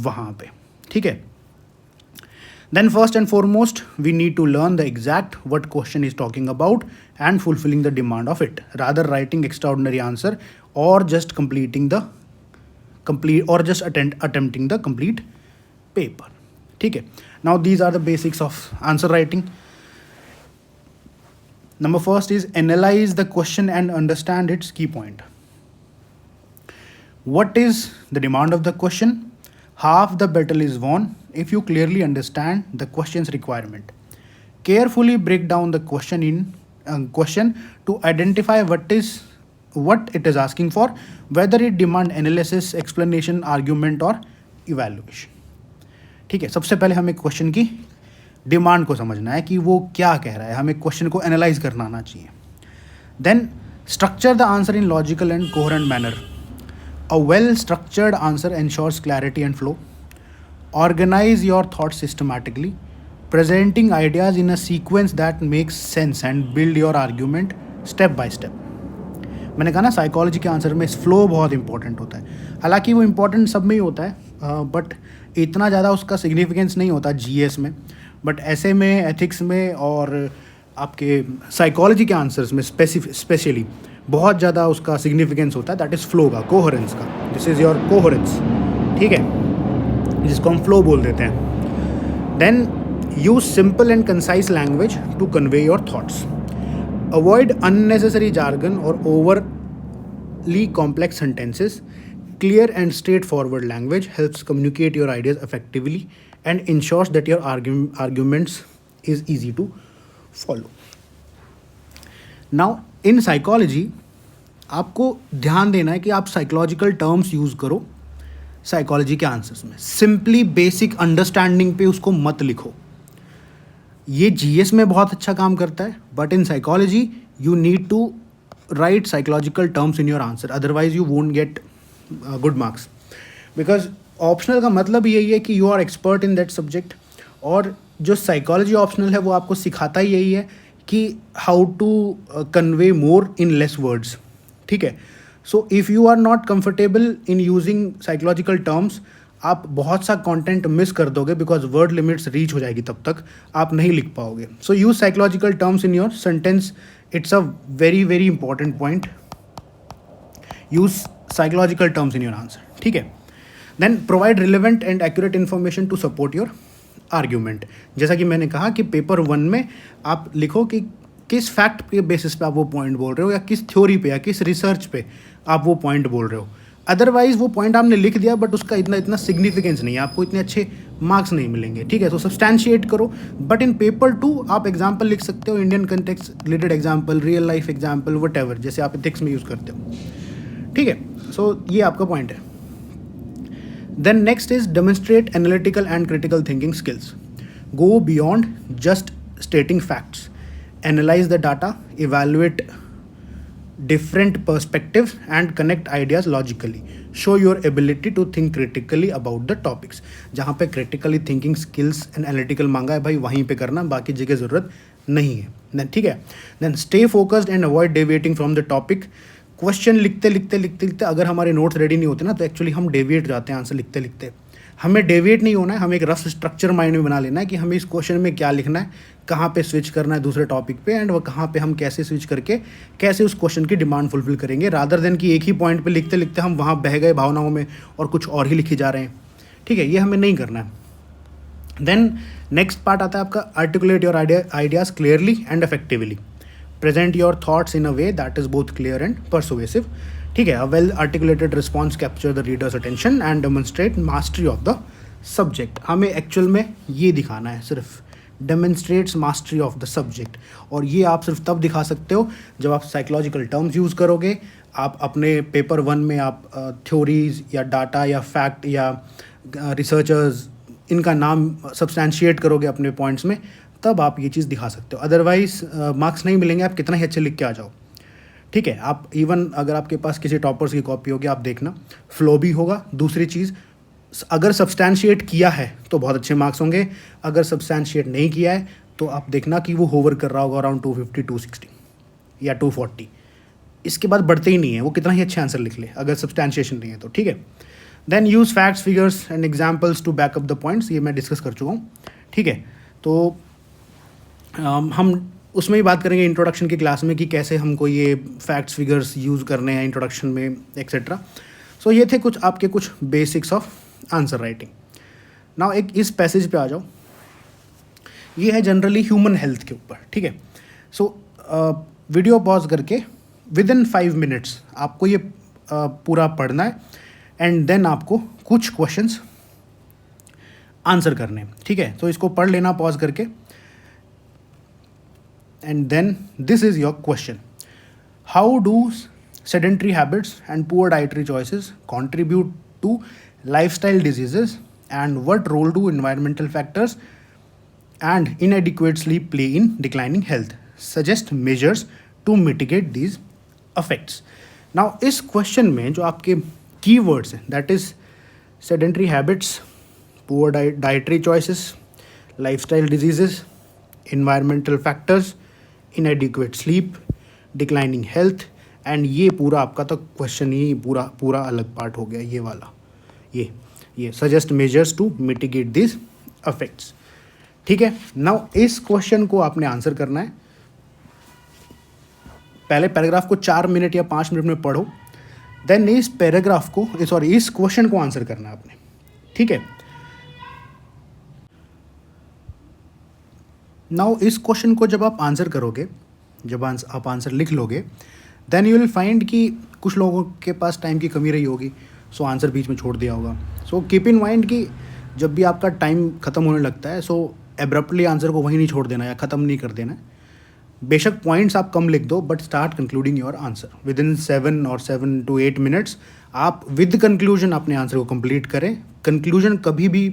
वहाँ पे। ठीक है, then first and foremost we need to learn the exact what question is talking about and fulfilling the demand of it, rather writing extraordinary answer or just attempting the complete paper. ठीक है, now these are the basics of answer writing. Number first is analyze the question and understand its key point. What is the demand of the question? Half the battle is won if you clearly understand the question's requirement. Carefully break down the question to identify what it is asking for, whether it demand analysis, explanation, argument or evaluation. ठीक है, सबसे पहले हमें question की demand को समझना है कि वो क्या कह रहा है, हमें क्वेश्चन को एनालाइज करना आना चाहिए। Then structure the answer in logical and coherent manner. A well structured answer ensures clarity and flow. Organise your thoughts systematically, presenting ideas in a sequence that makes sense and build your argument step by step. मैंने कहा ना psychology के answer में flow बहुत important होता है, हालांकि वो इंपॉर्टेंट सब में ही होता है, बट इतना ज़्यादा उसका सिग्निफिकेंस नहीं होता जीएस में, बट ऐसे में एथिक्स में और आपके साइकोलॉजी के आंसर्स में स्पेशली बहुत ज़्यादा उसका सिग्निफिकेंस होता है, दैट इज़ फ्लो का, कोहेरेंस का. This is your coherence. ठीक है, जिसको हम फ्लो बोल देते हैं. Then use simple and concise language to convey your thoughts. Avoid unnecessary jargon और overly complex sentences. Clear and straightforward language helps communicate your ideas effectively and ensures that your arguments is easy to follow. Now, in psychology, आपको ध्यान देना है कि आप psychological terms use करो psychology के answers में. सिंपली बेसिक अंडरस्टैंडिंग पे उसको मत लिखो. ये जीएस में बहुत अच्छा काम करता है, but in psychology you need to write psychological terms in your answer, otherwise you won't get good marks. Because optional का मतलब यही है कि you are expert in that subject, और जो साइकोलॉजी ऑप्शनल है वो आपको सिखाता ही यही है कि how to convey more in less words. ठीक है, so if you are not comfortable in using psychological terms, आप बहुत सा कंटेंट मिस कर दोगे, बिकॉज वर्ड लिमिट्स रीच हो जाएगी, तब तक आप नहीं लिख पाओगे. So use psychological terms in your sentence. It's a very very important point. Use psychological terms in your answer. ठीक है, then provide relevant and accurate information to support your argument. जैसा कि मैंने कहा कि पेपर 1 में आप लिखो कि किस फैक्ट के बेसिस पे आप वो पॉइंट बोल रहे हो, या किस थ्योरी पे या किस रिसर्च पे आप वो पॉइंट बोल रहे हो. अदरवाइज वो पॉइंट आपने लिख दिया बट उसका इतना सिग्निफिकेंस नहीं है, आपको इतने अच्छे मार्क्स नहीं मिलेंगे. ठीक है, तो सब्सटैंशिएट करो. बट इन पेपर 2 आप एग्जाम्पल लिख सकते हो, Indian context related example, real life example, what ever, जैसे आप एथिक्स में यूज़ करते हो. ठीक है, सो ये आपका पॉइंट है. Then next is demonstrate analytical and critical thinking skills. Go beyond just stating facts. Analyse the data, evaluate different perspectives and connect ideas logically. Show your ability to think critically about the topics. जहाँ पे critically thinking skills and analytical मांगा है भाई, वहीं पे करना, बाकी जगह ज़रूरत नहीं है. Then ठीक है, then stay focused and avoid deviating from the topic. Question लिखते लिखते अगर हमारे नोट्स रेडी नहीं होते ना, तो एक्चुअली हम डेविएट जाते हैं आंसर लिखते लिखते. हमें डेविएट नहीं होना है, हमें एक रफ स्ट्रक्चर माइंड में बना लेना है कि हमें इस क्वेश्चन में क्या लिखना है, कहाँ पे स्विच करना है दूसरे टॉपिक पे, एंड वो कहाँ पे हम कैसे स्विच करके कैसे उस क्वेश्चन की डिमांड फुलफिल करेंगे, रादर देन कि एक ही पॉइंट पे लिखते लिखते हम वहाँ बह गए भावनाओं में और कुछ और ही लिखे जा रहे हैं। ठीक है, ये हमें नहीं करना है। देन नेक्स्ट पार्ट आता है आपका articulate your ideas clearly and effectively, present your thoughts in a way that is both clear and persuasive. ठीक है, a well articulated response capture the readers attention and demonstrate mastery of the subject. हमें actual में ये दिखाना है, सिर्फ demonstrates mastery of the subject. और ये आप सिर्फ तब दिखा सकते हो जब आप साइकोलॉजिकल टर्म्स यूज़ करोगे। आप अपने पेपर 1 में आप थ्योरीज या डाटा या फैक्ट या रिसर्चर्स इनका नाम सब्सटैंशिएट करोगे अपने पॉइंट्स में, तब आप ये चीज़ दिखा सकते हो। अदरवाइज मार्क्स नहीं मिलेंगे, आप कितना ही अच्छे लिख के आ जाओ। ठीक है, आप इवन अगर आपके पास किसी टॉपर्स की कॉपी होगी, आप देखना फ्लो भी होगा। दूसरी चीज़, अगर सब्सटैंशिएट किया है तो बहुत अच्छे मार्क्स होंगे, अगर सब्सटैंशिएट नहीं किया है तो आप देखना कि वो होवर कर रहा होगा अराउंड 250 260 या 240, इसके बाद बढ़ते ही नहीं है, वो कितना ही अच्छे आंसर लिख ले अगर सब्सटैंशिएशन नहीं है तो। ठीक है, then use facts figures and examples to backup the points, ये मैं डिस्कस कर चुका हूँ। ठीक है, तो हम उसमें ही बात करेंगे इंट्रोडक्शन की क्लास में कि कैसे हमको ये फैक्ट्स फिगर्स यूज़ करने हैं इंट्रोडक्शन में एक्सेट्रा। सो ये थे कुछ आपके कुछ basics of answer writing. Now एक इस पैसेज पे आ जाओ, ये है जनरली ह्यूमन हेल्थ के ऊपर। ठीक है, सो वीडियो पॉज करके विद इन 5 मिनट्स आपको ये पूरा पढ़ना है एंड देन आपको कुछ क्वेश्चंस आंसर करने हैं। ठीक है, तो इसको पढ़ लेना पॉज करके, and then this is your question: how do sedentary habits and poor dietary choices contribute to lifestyle diseases, and what role do environmental factors and inadequate sleep play in declining health? Suggest measures to mitigate these effects. Now इस question में जो आपके keywords हैं, that is sedentary habits, poor dietary choices, lifestyle diseases, environmental factors, inadequate sleep, declining health, and ये पूरा आपका तो question ही पूरा अलग पार्ट हो गया ये वाला। ये suggest measures to mitigate this affects. ठीक है, नाउ इस क्वेश्चन को आपने आंसर करना है। पहले पैराग्राफ को 4 मिनट या 5 मिनट में पढ़ो, देन इस क्वेश्चन को आंसर करना है आपने। ठीक है, नाउ इस क्वेश्चन को जब आप आंसर करोगे, जब आप आंसर लिख लोगे, देन यू विल फाइंड कि कुछ लोगों के पास टाइम की कमी रही होगी, सो आंसर बीच में छोड़ दिया होगा। सो कीप इन माइंड कि जब भी आपका टाइम ख़त्म होने लगता है, सो एब्रप्टली आंसर को वहीं नहीं छोड़ देना या ख़त्म नहीं कर देना है। बेशक पॉइंट्स आप कम लिख दो, but start concluding your answer with in 7 to 8 minutes. आप विद कंक्लूजन अपने आंसर को कंप्लीट करें। कंक्लूजन कभी भी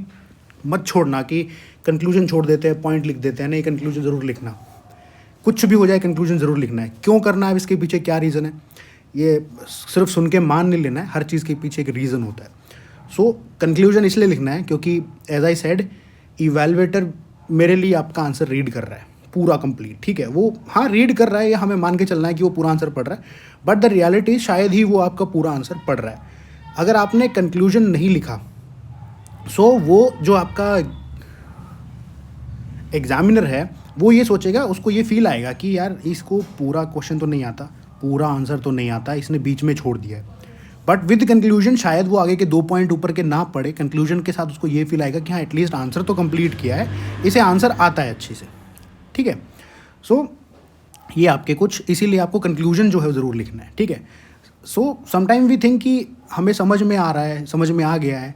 मत छोड़ना कि कंक्लूजन छोड़ देते हैं, पॉइंट लिख देते हैं। नहीं, कंक्लूजन ज़रूर लिखना, कुछ भी हो जाए कंक्लूजन ज़रूर लिखना है। क्यों करना है, इसके पीछे क्या रीज़न है, ये सिर्फ सुन के मान नहीं लेना है, हर चीज़ के पीछे एक रीज़न होता है। सो कंक्लूजन इसलिए लिखना है क्योंकि एज आई सेड, इवैल्यूएटर मेरे लिए आपका आंसर रीड कर रहा है पूरा कंप्लीट। ठीक है, वो हाँ रीड कर रहा है, या हमें मान के चलना है कि वो पूरा आंसर पढ़ रहा है, बट द रियलिटी शायद ही वो आपका पूरा आंसर पढ़ रहा है। अगर आपने कंक्लूजन नहीं लिखा, सो वो जो आपका एग्जामिनर है वो ये सोचेगा, उसको ये फील आएगा कि यार इसको पूरा क्वेश्चन तो नहीं आता, पूरा आंसर तो नहीं आता, इसने बीच में छोड़ दिया है। बट विद कंक्लूजन शायद वो आगे के 2 पॉइंट ऊपर के ना पढ़े, कंक्लूजन के साथ उसको ये फील आएगा कि हाँ एटलीस्ट आंसर तो कंप्लीट किया है, इसे आंसर आता है अच्छे से। ठीक है, सो ये आपके कुछ, इसीलिए आपको कंक्लूजन जो है ज़रूर लिखना है। ठीक है, सो समटाइम वी थिंक कि हमें समझ में आ रहा है, समझ में आ गया है,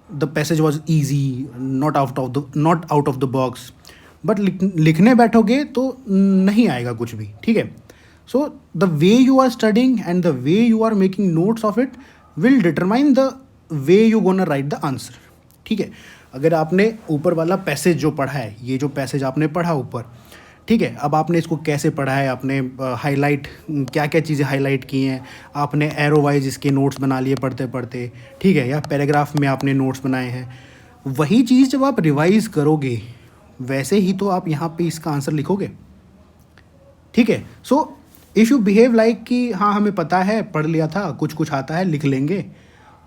the passage was easy, not out of the box, but लिखने बैठोगे तो नहीं आएगा कुछ भी। ठीक है, so the way you are studying and the way you are making notes of it will determine the way you gonna write the answer. ठीक है, अगर आपने ऊपर वाला पैसेज जो पढ़ा है, ये जो पैसेज आपने पढ़ा ऊपर, ठीक है, अब आपने इसको कैसे पढ़ा है, आपने हाईलाइट क्या क्या चीज़ें हाईलाइट की हैं, आपने एरो वाइज इसके नोट्स बना लिए पढ़ते पढ़ते, ठीक है, या पैराग्राफ में आपने नोट्स बनाए हैं, वही चीज़ जब आप रिवाइज़ करोगे वैसे ही तो आप यहाँ पे इसका आंसर लिखोगे। ठीक है, so if you behave like कि हाँ हमें पता है, पढ़ लिया था, कुछ कुछ आता है, लिख लेंगे,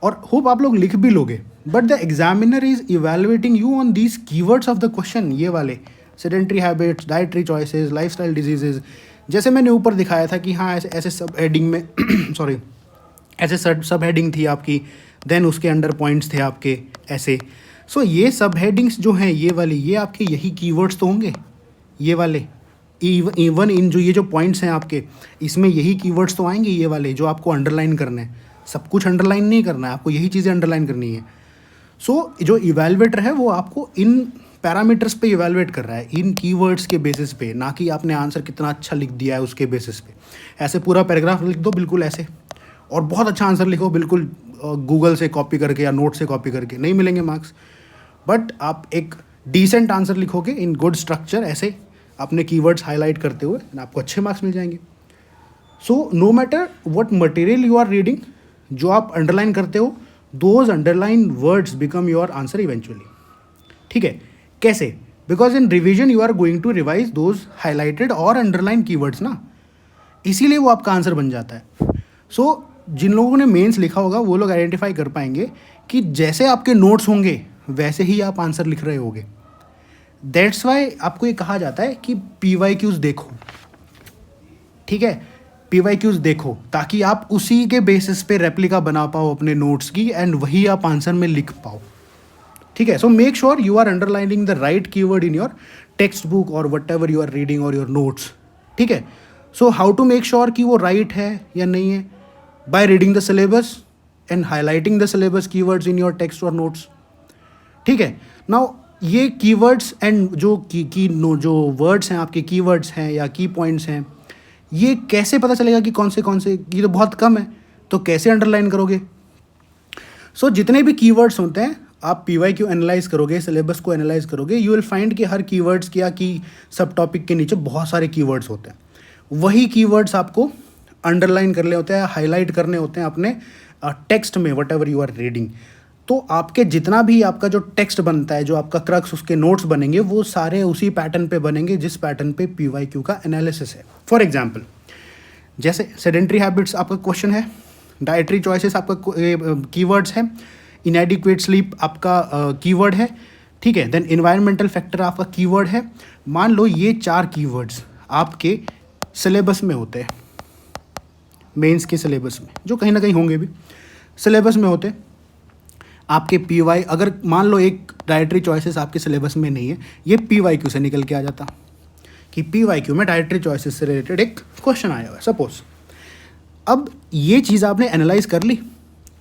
और होप आप लोग लिख भी लोगे, but the examiner is evaluating you on these keywords of the question, ये वाले sedentary habits, dietary choices, lifestyle diseases, जैसे मैंने ऊपर दिखाया था कि हाँ ऐसे ऐसे सब हेडिंग में सॉरी ऐसे सब हेडिंग थी आपकी, देन उसके अंडर पॉइंट्स थे आपके ऐसे। सो ये सब हेडिंग्स जो हैं ये वाली, ये आपके यही कीवर्ड्स तो होंगे, ये वाले इवन इन जो ये जो पॉइंट्स हैं आपके, इसमें यही कीवर्ड्स तो आएंगे, ये वाले जो आपको अंडरलाइन करने हैं। सब कुछ अंडरलाइन नहीं करना है आपको, यही चीज़ें अंडरलाइन करनी है। सो जो इवेलुएटर है वो आपको इन पैरामीटर्स पे इवेलुएट कर रहा है, इन कीवर्ड्स के बेसिस पे, ना कि आपने आंसर कितना अच्छा लिख दिया है उसके बेसिस पे। ऐसे पूरा पैराग्राफ लिख दो बिल्कुल ऐसे, और बहुत अच्छा आंसर लिखो बिल्कुल गूगल से कॉपी करके या नोट से कॉपी करके, नहीं मिलेंगे मार्क्स। बट आप एक डिसेंट आंसर लिखोगे इन गुड स्ट्रक्चर, ऐसे अपने कीवर्ड्स हाईलाइट करते हुए, आपको अच्छे मार्क्स मिल जाएंगे। So no matter what material you are reading, जो आप अंडरलाइन करते हो, those underline words become your answer eventually. ठीक है, कैसे? Because in revision you are going to revise those highlighted और अंडरलाइन कीवर्ड्स ना, इसीलिए वो आपका आंसर बन जाता है। सो जिन लोगों ने मेंस लिखा होगा वो लोग आइडेंटिफाई कर पाएंगे कि जैसे आपके नोट्स होंगे वैसे ही आप आंसर लिख रहे होगे। दैट्स वाई आपको ये कहा जाता है कि PYQs देखो, ठीक है, PYQs देखो, ताकि आप उसी के बेसिस पे रेप्लिका बना पाओ अपने नोट्स की, एंड वही आप आंसर में लिख पाओ। ठीक है, so make sure you are underlining the right keyword in your textbook और whatever you are reading और योर नोट्स। ठीक है, so how to make sure कि वो राइट है या नहीं है? By reading the syllabus and highlighting the syllabus keywords in your text और नोट्स। ठीक है, नाउ ये कीवर्ड्स एंड जो वर्ड्स हैं आपके, कीवर्ड्स हैं या की पॉइंट्स हैं, ये कैसे पता चलेगा कि कौन से, ये तो बहुत कम है, तो कैसे अंडरलाइन करोगे? सो जितने भी कीवर्ड्स होते हैं आप PYQ एनालाइज करोगे, सिलेबस को एनालाइज करोगे, यू विल फाइंड कि हर कीवर्ड्स की या की सब टॉपिक के नीचे बहुत सारे कीवर्ड्स होते हैं। वही कीवर्ड्स आपको अंडरलाइन करने होते हैं, हाईलाइट करने होते हैं अपने टेक्स्ट में, whatever you are reading. तो आपके जितना भी आपका जो टेक्स्ट बनता है, जो आपका क्रक्स उसके नोट्स बनेंगे, वो सारे उसी पैटर्न पे बनेंगे जिस पैटर्न पे PYQ का एनालिसिस है। फॉर एग्जाम्पल, जैसे सेडेंट्री हैबिट्स आपका क्वेश्चन है, डाइटरी चॉइसेस आपका कीवर्ड्स है, इनएडिक्वेट स्लीप आपका कीवर्ड है। ठीक है, देन इन्वायरमेंटल फैक्टर आपका कीवर्ड है। मान लो ये 4 कीवर्ड्स आपके सिलेबस में होते हैं, मेंस के सिलेबस में, जो कहीं ना कहीं होंगे भी सिलेबस में होते आपके PY, अगर मान लो एक डाइटरी चॉइसेस आपके सिलेबस में नहीं है, ये PYQ से निकल के आ जाता कि PYQ में डाइटरी चॉइसेस से रिलेटेड एक क्वेश्चन आया हुआ है सपोज। अब ये चीज़ आपने एनालाइज कर ली,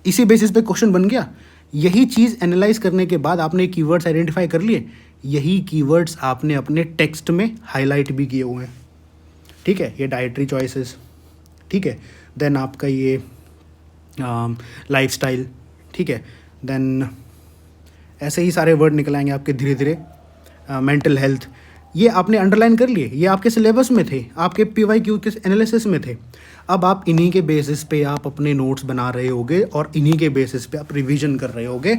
इसी बेसिस पे क्वेश्चन बन गया। यही चीज़ एनालाइज करने के बाद आपने कीवर्ड्स आइडेंटिफाई कर लिए, यही कीवर्ड्स आपने अपने टेक्स्ट में हाईलाइट भी किए हुए हैं। ठीक है, ये डाइटरी चॉइसेस, ठीक है, देन आपका ये लाइफस्टाइल, ठीक है, देन ऐसे ही सारे वर्ड निकल आएंगे आपके धीरे धीरे, मेंटल हेल्थ, ये आपने अंडरलाइन कर लिए, ये आपके सिलेबस में थे, आपके PYQ के एनालिसिस में थे। अब आप इन्हीं के बेसिस पे आप अपने नोट्स बना रहे होगे और इन्हीं के बेसिस पे आप रिवीजन कर रहे होगे,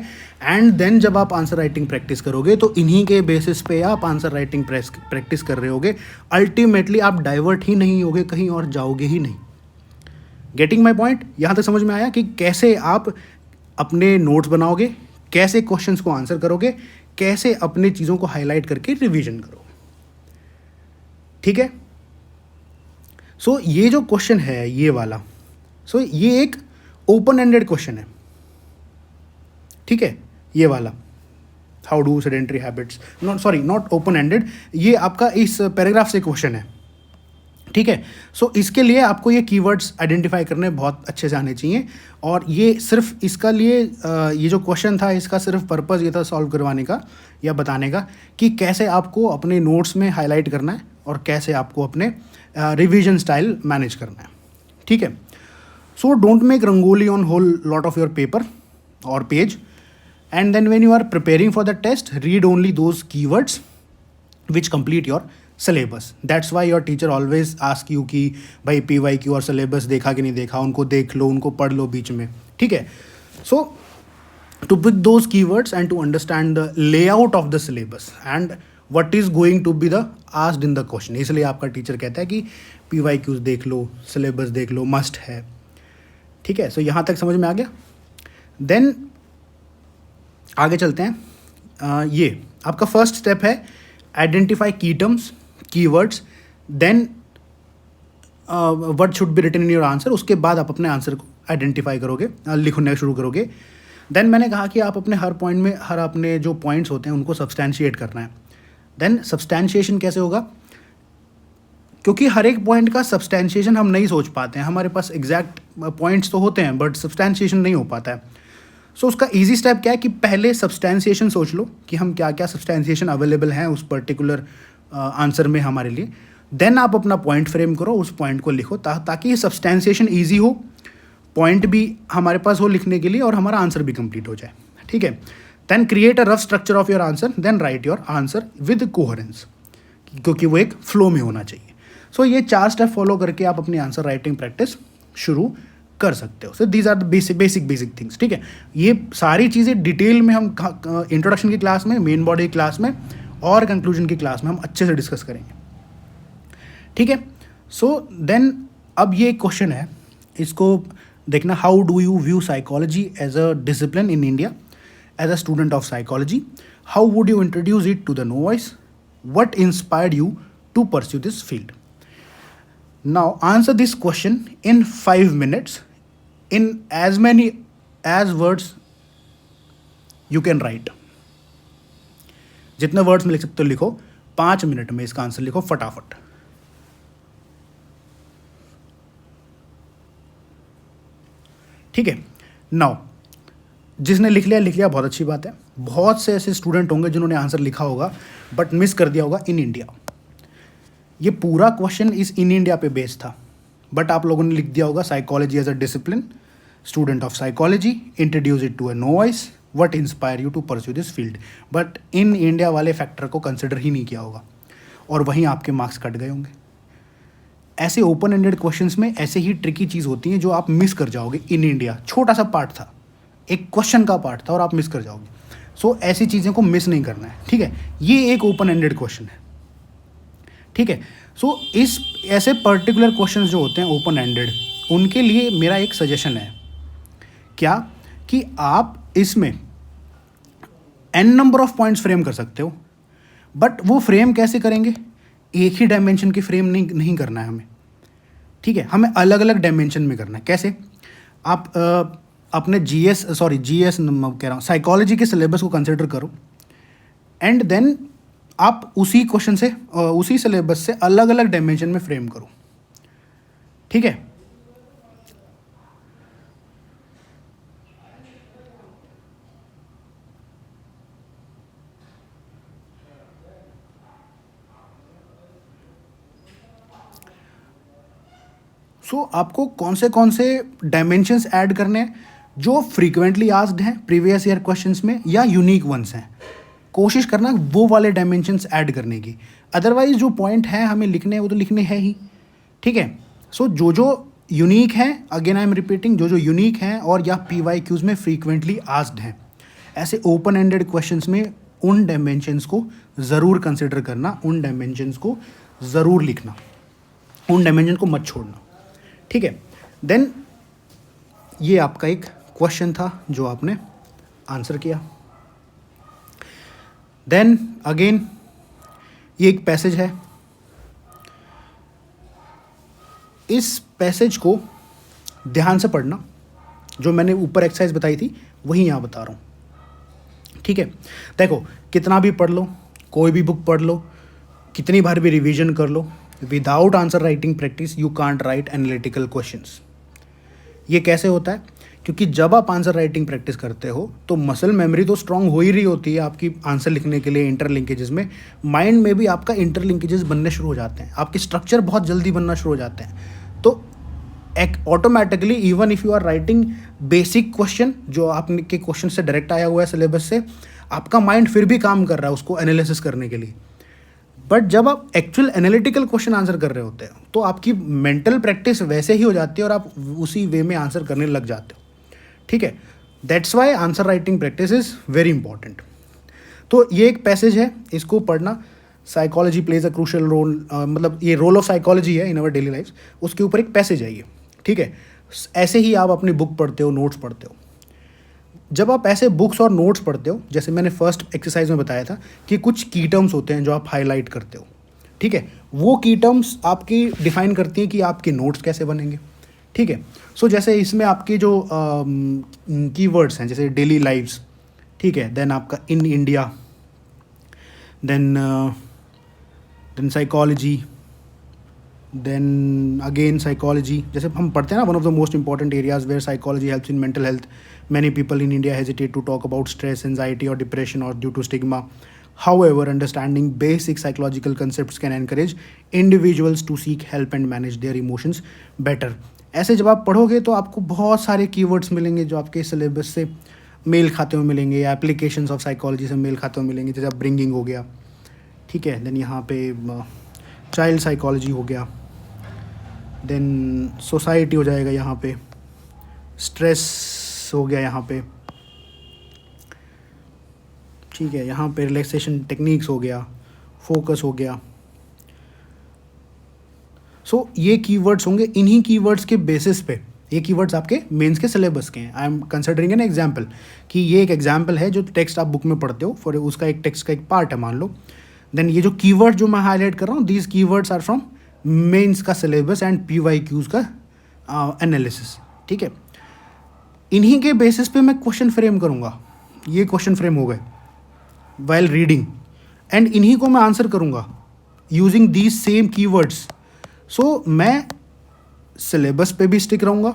एंड देन जब आप आंसर राइटिंग प्रैक्टिस करोगे तो इन्हीं के बेसिस पे आप आंसर राइटिंग प्रैक्टिस कर रहे होगे। अल्टीमेटली आप डाइवर्ट ही नहीं होगे, कहीं और जाओगे ही नहीं। Getting my point? यहाँ तक समझ में आया कि कैसे आप अपने नोट्स बनाओगे, कैसे क्वेश्चंस को आंसर करोगे, कैसे अपने चीज़ों को हाईलाइट करके रिवीजन करोगे। ठीक है, सो ये जो क्वेश्चन है ये वाला, सो ये एक ओपन एंडेड क्वेश्चन है। ठीक है, ये वाला how do sedentary habits, not open ended, ये आपका इस पैराग्राफ से क्वेश्चन है। ठीक है, सो इसके लिए आपको ये कीवर्ड्स आइडेंटिफाई करने बहुत अच्छे से आने चाहिए, और ये सिर्फ इसका लिए ये जो क्वेश्चन था इसका सिर्फ पर्पस ये था सॉल्व करवाने का या बताने का कि कैसे आपको अपने नोट्स में हाईलाइट करना है और कैसे आपको अपने रिवीजन स्टाइल मैनेज करना है। ठीक है, so don't make rangoli on whole lot of your paper और page, and then when you are preparing for the test read only those keywords which complete your syllabus. That's why your teacher always ask you कि भाई PYQ और syllabus देखा कि नहीं देखा, उनको देख लो, उनको पढ़ लो बीच में। ठीक है, so to pick those keywords and to understand the layout of the syllabus and what is going to be the asked in the question. इसलिए आपका टीचर कहता है कि PYQs देख लो, सिलेबस देख लो, मस्ट है। ठीक है, सो यहाँ तक समझ में आ गया। देन आगे चलते हैं। ये आपका फर्स्ट स्टेप है, identify key terms, keywords, then what should be written in your answer. उसके बाद आप अपने आंसर को आइडेंटिफाई करोगे, लिखना शुरू करोगे। देन मैंने कहा कि आप अपने हर पॉइंट में, हर अपने जो पॉइंट्स होते हैं उनको सब्सटैंशिएट करना है। देन सब्सटैंशिएशन कैसे होगा, क्योंकि हर एक पॉइंट का सब्सटैंशिएशन हम नहीं सोच पाते हैं, हमारे पास एग्जैक्ट पॉइंट्स तो होते हैं बट सब्सटैंशिएशन नहीं हो पाता है। सो उसका ईजी स्टेप क्या है कि पहले सब्सटैंशिएशन सोच लो कि हम क्या क्या सब्सटैंशिएशन अवेलेबल हैं उस पर्टिकुलर आंसर में हमारे लिए। देन आप अपना पॉइंट फ्रेम करो, उस पॉइंट को लिखो ताकि ये सब्सटैंशिएशन ईजी हो, पॉइंट भी हमारे पास हो लिखने के लिए और हमारा आंसर भी कंप्लीट हो जाए। ठीक है। Then create a rough structure of your answer, then write your answer with coherence, क्योंकि वो एक फ्लो में होना चाहिए। सो ये 4 स्टेप फॉलो करके आप अपनी आंसर राइटिंग प्रैक्टिस शुरू कर सकते हो। So these are the basic things. ठीक है, ये सारी चीज़ें डिटेल में हम इंट्रोडक्शन की क्लास में, मेन बॉडी क्लास में और कंक्लूजन की क्लास में हम अच्छे से डिस्कस करेंगे। ठीक है। सो देन अब ये क्वेश्चन है, इसको देखना, how do you view psychology as a discipline in India as a student of psychology, how would you introduce it to the novice, what inspired you to pursue this field. Now answer this question in 5 minutes in as many as words you can write. जितने words में लिख सकते हो लिखो, 5 minute में इसका answer लिखो फटाफट। ठीक है। नाउ जिसने लिख लिया बहुत अच्छी बात है। बहुत से ऐसे स्टूडेंट होंगे जिन्होंने आंसर लिखा होगा बट मिस कर दिया होगा इन इंडिया। ये पूरा क्वेश्चन इस इन इंडिया पे बेस्ड था, बट आप लोगों ने लिख दिया होगा psychology as a discipline, student of psychology, introduce it to a novice, what inspire you to pursue this field. But in India वाले फैक्टर को कंसिडर ही नहीं किया होगा और वहीं आपके मार्क्स कट गए होंगे। ऐसे ओपन एंडेड क्वेश्चंस में ऐसे ही ट्रिकी चीज़ होती है जो आप मिस कर जाओगे इन इंडिया। छोटा सा पार्ट था, एक क्वेश्चन का पार्ट था और आप मिस कर जाओगे। सो ऐसी चीज़ें को मिस नहीं करना है। ठीक है, ये एक ओपन एंडेड क्वेश्चन है। ठीक है। सो इस ऐसे पर्टिकुलर क्वेश्चंस जो होते हैं ओपन एंडेड, उनके लिए मेरा एक सजेशन है, क्या कि आप इसमें n number of points frame कर सकते हो, बट वो फ्रेम कैसे करेंगे, एक ही डायमेंशन की फ्रेम नहीं करना है हमें। ठीक है, हमें अलग अलग डायमेंशन में करना है। कैसे, आप अपने जीएस कह रहा हूँ, साइकोलॉजी के सिलेबस को कंसिडर करो एंड देन आप उसी क्वेश्चन से, उसी सिलेबस से अलग अलग डायमेंशन में फ्रेम करो। ठीक है। सो आपको कौन से डायमेंशंस ऐड करने हैं जो फ्रीक्वेंटली आस्क्ड हैं प्रीवियस ईयर क्वेश्चंस में या यूनिक वंस हैं। कोशिश करना वो वाले डायमेंशंस ऐड करने की, अदरवाइज जो पॉइंट है हमें लिखने वो तो लिखने हैं ही। ठीक है। सो जो यूनिक हैं, अगेन आई एम रिपीटिंग, जो यूनिक हैं और या PYQs में फ्रीक्वेंटली आस्क्ड हैं, ऐसे ओपन एंडेड क्वेश्चंस में उन डायमेंशंस को ज़रूर कंसिडर करना, उन डायमेंशंस को ज़रूर लिखना, उन डायमेंशन को मत छोड़ना। ठीक है। देन ये आपका एक क्वेश्चन था जो आपने आंसर किया। देन अगेन ये एक पैसेज है, इस पैसेज को ध्यान से पढ़ना, जो मैंने ऊपर एक्सरसाइज बताई थी वही यहाँ बता रहा हूँ। ठीक है। देखो, कितना भी पढ़ लो, कोई भी बुक पढ़ लो, कितनी बार भी रिवीजन कर लो, without answer writing practice you can't write analytical questions. ये कैसे होता है, क्योंकि जब आप आंसर राइटिंग प्रैक्टिस करते हो तो मसल मेमोरी तो स्ट्रांग हो ही रही होती है आपकी आंसर लिखने के लिए। इंटरलिंकेजेस में, माइंड में भी आपका इंटरलिंकेजेस बनने शुरू हो जाते हैं, आपके स्ट्रक्चर बहुत जल्दी बनना शुरू हो जाते हैं। तो एक automatically even if you are writing basic question जो आपके के क्वेश्चन से डायरेक्ट आया हुआ है सिलेबस से, आपका माइंड फिर भी काम कर रहा है उसको एनालिसिस करने के लिए। बट जब आप एक्चुअल एनालिटिकल क्वेश्चन आंसर कर रहे होते हैं तो आपकी मेंटल प्रैक्टिस वैसे ही हो जाती है और आप उसी वे में आंसर करने लग जाते हो। ठीक है। That's why answer writing practice is very important. तो ये एक पैसेज है, इसको पढ़ना। Psychology plays a crucial role, मतलब ये रोल ऑफ साइकोलॉजी है इन अवर डेली लाइफ, उसके ऊपर एक पैसेज है ये। ठीक है। ऐसे ही आप अपनी बुक पढ़ते हो, नोट्स पढ़ते हो। जब आप ऐसे बुक्स और नोट्स पढ़ते हो, जैसे मैंने फर्स्ट एक्सरसाइज में बताया था कि कुछ की टर्म्स होते हैं जो आप हाईलाइट करते हो, ठीक है, वो की टर्म्स आपकी डिफाइन करती हैं कि आपके नोट्स कैसे बनेंगे, ठीक है। सो जैसे इसमें आपके जो कीवर्ड्स हैं, जैसे डेली लाइव्स, ठीक है, देन आपका in India, then psychology, then again psychology, जैसे हम पढ़ते हैं ना, one of the most important areas where psychology helps in mental health, many people in India hesitate to talk about stress, anxiety और depression और due to stigma. However, understanding basic psychological concepts can encourage individuals to seek help and manage their emotions better. ऐसे जब आप पढ़ोगे तो आपको बहुत सारे कीवर्ड्स मिलेंगे जो आपके सिलेबस से मेल खाते हुए मिलेंगे, या एप्लीकेशंस ऑफ साइकोलॉजी से मेल खाते हुए मिलेंगे, जैसे आप ब्रिंगिंग हो गया, ठीक है, देन यहाँ पे चाइल्ड साइकोलॉजी हो गया, देन सोसाइटी हो जाएगा, यहाँ पे स्ट्रेस हो गया, यहाँ पे ठीक है, यहाँ पे रिलैक्सेशन टेक्निक्स हो गया, फोकस हो गया. सो ये कीवर्ड्स होंगे. इन्हीं कीवर्ड्स के बेसिस पे, ये कीवर्ड्स आपके मेंस के सिलेबस के हैं. I am considering an example कि ये एक एग्जाम्पल है जो टेक्स्ट आप बुक में पढ़ते हो, फॉर उसका एक टेक्स्ट का एक पार्ट है मान लो. देन ये जो कीवर्ड जो मैं हाईलाइट कर रहा हूँ, these keywords are from mains का सिलेबस एंड PYQs का एनालिसिस, ठीक है. इन्हीं के बेसिस पे मैं क्वेश्चन फ्रेम करूँगा. ये क्वेश्चन फ्रेम हो गए while reading, एंड इन्हीं को मैं आंसर करूँगा यूजिंग दीज सेम कीवर्ड्स. सो मैं सिलेबस पे भी स्टिक रहूँगा,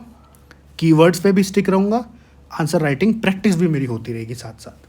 कीवर्ड्स पे भी स्टिक रहूँगा, आंसर राइटिंग प्रैक्टिस भी मेरी होती रहेगी साथ साथ.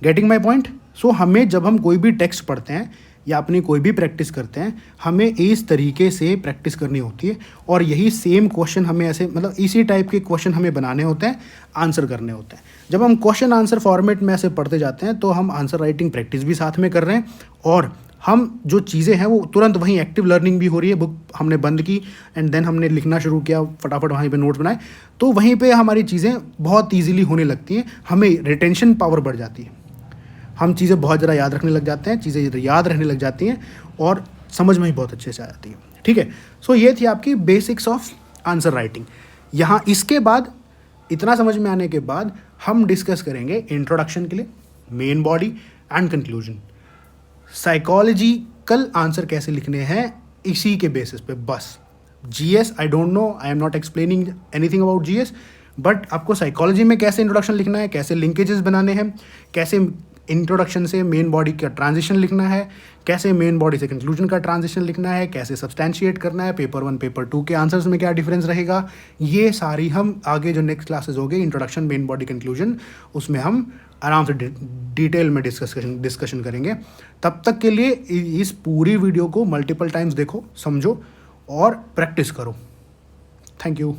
Getting my point. सो हमें जब हम कोई भी टेक्स्ट पढ़ते हैं या अपनी कोई भी प्रैक्टिस करते हैं, हमें इस तरीके से प्रैक्टिस करनी होती है, और यही सेम क्वेश्चन हमें ऐसे, मतलब इसी टाइप के क्वेश्चन हमें बनाने होते हैं, आंसर करने होते हैं. जब हम क्वेश्चन आंसर फॉर्मेट में ऐसे पढ़ते जाते हैं तो हम आंसर राइटिंग प्रैक्टिस भी साथ में कर रहे हैं, और हम जो चीज़ें हैं वो तुरंत वहीं एक्टिव लर्निंग भी हो रही है. बुक हमने बंद की एंड देन हमने लिखना शुरू किया, फटाफट वहीं पे नोट्स बनाए, तो वहीं पे हमारी चीज़ें बहुत ईजीली होने लगती हैं. हमें रिटेंशन पावर बढ़ जाती है, हम चीज़ें बहुत ज़्यादा याद रखने लग जाते हैं, चीज़ें याद रहने लग जाती हैं और समझ में ही बहुत अच्छे से आ जाती है, ठीक है. सो ये थी आपकी बेसिक्स ऑफ आंसर राइटिंग. यहाँ इसके बाद, इतना समझ में आने के बाद, हम डिस्कस करेंगे इंट्रोडक्शन के लिए, main body and conclusion. Psychological answer कैसे लिखने हैं इसी के बेसिस पे बस. GS I don't no, I am not explaining anything about GS, but आपको साइकोलॉजी में कैसे इंट्रोडक्शन लिखना है, कैसे लिंकेजेस बनाने हैं, कैसे इंट्रोडक्शन से मेन बॉडी का ट्रांजिशन लिखना है, कैसे मेन बॉडी से कंक्लूजन का ट्रांजिशन लिखना है, कैसे सब्सटैंशिएट करना है, पेपर 1 पेपर 2 के आंसर्स में क्या डिफरेंस रहेगा, ये सारी हम आगे जो नेक्स्ट क्लासेस होंगे, इंट्रोडक्शन, मेन बॉडी, कंक्लूजन, उसमें हम आराम से डिटेल में डिस्कशन करेंगे. तब तक के लिए इस पूरी वीडियो को मल्टीपल टाइम्स देखो, समझो और प्रैक्टिस करो. Thank you.